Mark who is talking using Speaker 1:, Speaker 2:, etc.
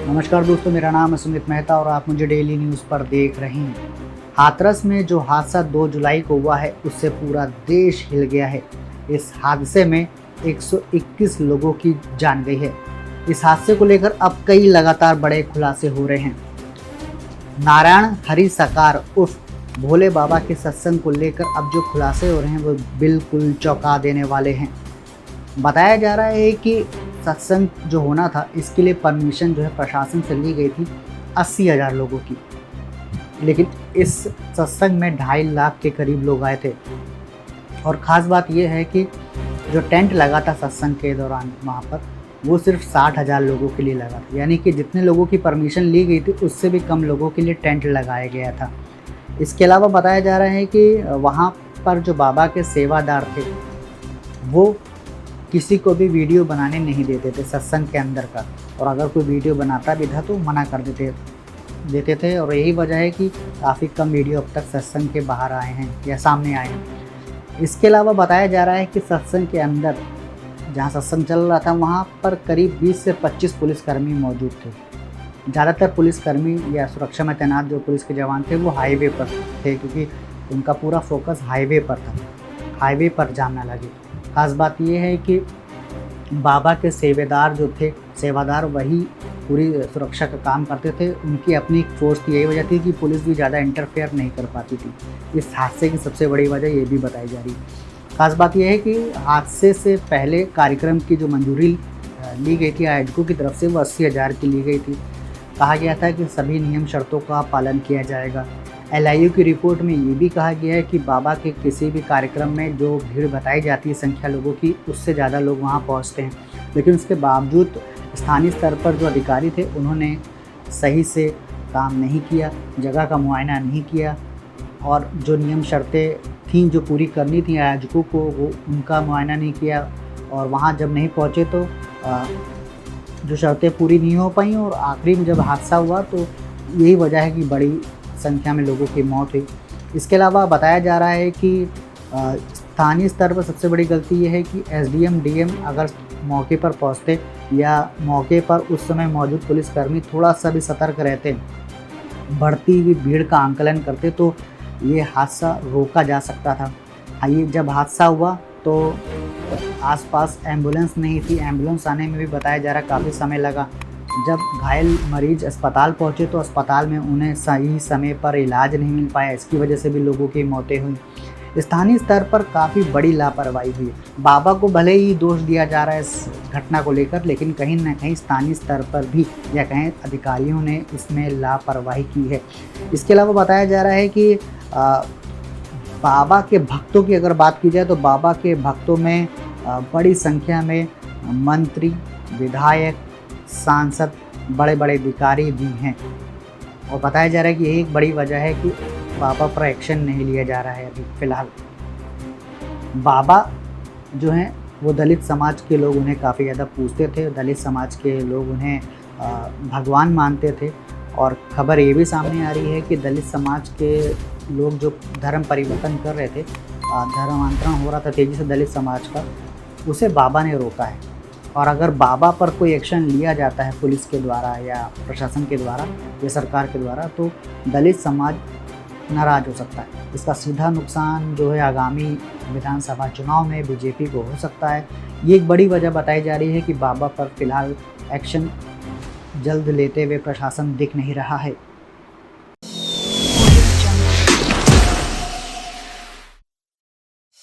Speaker 1: नमस्कार दोस्तों, मेरा नाम है सुमित मेहता और आप मुझे डेली न्यूज़ पर देख रहे हैं। हाथरस में जो हादसा 2 जुलाई को हुआ है उससे पूरा देश हिल गया है। इस हादसे में 121 लोगों की जान गई है। इस हादसे को लेकर अब कई लगातार बड़े खुलासे हो रहे हैं। नारायण हरि सकार उर्फ भोले बाबा के सत्संग को लेकर अब जो खुलासे हो रहे हैं वो बिल्कुल चौंका देने वाले हैं। बताया जा रहा है कि सत्संग जो होना था इसके लिए परमिशन जो है प्रशासन से ली गई थी 80,000 लोगों की, लेकिन इस सत्संग में 2.5 लाख के करीब लोग आए थे। और ख़ास बात यह है कि जो टेंट लगा था सत्संग के दौरान वहाँ पर वो सिर्फ 60,000 लोगों के लिए लगा था, यानी कि जितने लोगों की परमिशन ली गई थी उससे भी कम लोगों के लिए टेंट लगाया गया था। इसके अलावा बताया जा रहा है कि वहाँ पर जो बाबा के सेवादार थे वो किसी को भी वीडियो बनाने नहीं देते थे सत्संग के अंदर का, और अगर कोई वीडियो बनाता भी था तो मना कर देते थे। और यही वजह है कि काफ़ी कम वीडियो अब तक सत्संग के बाहर आए हैं या सामने आए हैं। इसके अलावा बताया जा रहा है कि सत्संग के अंदर जहाँ सत्संग चल रहा था वहाँ पर करीब 20 से 25 पुलिसकर्मी मौजूद थे। ज़्यादातर पुलिसकर्मी या सुरक्षा में तैनात जो पुलिस के जवान थे वो हाईवे पर थे, क्योंकि उनका पूरा फोकस हाईवे पर था, हाईवे पर जाम ना लगे। खास बात यह है कि बाबा के सेवादार वही पूरी सुरक्षा का काम करते थे। उनकी अपनी फोर्स थी, यही वजह थी कि पुलिस भी ज़्यादा इंटरफेयर नहीं कर पाती थी। इस हादसे की सबसे बड़ी वजह ये भी बताई जा रही है। खास बात यह है कि हादसे से पहले कार्यक्रम की जो मंजूरी ली गई थी आयोजकों की तरफ से वो 80,000 की ली गई थी। कहा गया था कि सभी नियम शर्तों का पालन किया जाएगा। LIU की रिपोर्ट में ये भी कहा गया है कि बाबा के किसी भी कार्यक्रम में जो भीड़ बताई जाती है संख्या लोगों की, उससे ज़्यादा लोग वहाँ पहुँचते हैं, लेकिन उसके बावजूद स्थानीय स्तर पर जो अधिकारी थे उन्होंने सही से काम नहीं किया, जगह का मुआयना नहीं किया, और जो नियम शर्तें थीं जो पूरी करनी थी आयोजकों को वो उनका मुआयना नहीं किया। और वहाँ जब नहीं पहुँचे तो जो शर्तें पूरी नहीं हो पाई, और आखिरी में जब हादसा हुआ तो यही वजह है कि बड़ी संख्या में लोगों की मौत हुई। इसके अलावा बताया जा रहा है कि स्थानीय स्तर पर सबसे बड़ी गलती ये है कि SDM DM अगर मौके पर पहुंचते या मौके पर उस समय मौजूद पुलिसकर्मी थोड़ा सा भी सतर्क रहते, बढ़ती हुई भीड़ का आंकलन करते तो ये हादसा रोका जा सकता था। ये जब हादसा हुआ तो आसपास एम्बुलेंस नहीं थी, एम्बुलेंस आने में भी बताया जा रहा काफ़ी समय लगा। जब घायल मरीज अस्पताल पहुंचे तो अस्पताल में उन्हें सही समय पर इलाज नहीं मिल पाया, इसकी वजह से भी लोगों की मौतें हुई। स्थानीय स्तर पर काफ़ी बड़ी लापरवाही हुई। बाबा को भले ही दोष दिया जा रहा है इस घटना को लेकर, लेकिन कहीं ना कहीं स्थानीय स्तर पर भी या कहीं अधिकारियों ने इसमें लापरवाही की है। इसके अलावा बताया जा रहा है कि बाबा के भक्तों की अगर बात की जाए तो बाबा के भक्तों में बड़ी संख्या में मंत्री, विधायक, सांसद, बड़े बड़े अधिकारी भी हैं। और बताया जा रहा है कि यही एक बड़ी वजह है कि बाबा पर एक्शन नहीं लिया जा रहा है अभी फ़िलहाल। बाबा जो हैं वो दलित समाज के लोग उन्हें काफ़ी ज़्यादा पूजते थे, दलित समाज के लोग उन्हें भगवान मानते थे। और खबर ये भी सामने आ रही है कि दलित समाज के लोग जो धर्म परिवर्तन कर रहे थे, धर्मांतरण हो रहा था तेज़ी से दलित समाज का, उसे बाबा ने रोका है। और अगर बाबा पर कोई एक्शन लिया जाता है पुलिस के द्वारा या प्रशासन के द्वारा या सरकार के द्वारा तो दलित समाज नाराज़ हो सकता है। इसका सीधा नुकसान जो है आगामी विधानसभा चुनाव में BJP को हो सकता है। ये एक बड़ी वजह बताई जा रही है कि बाबा पर फिलहाल एक्शन जल्द लेते हुए प्रशासन दिख नहीं रहा है।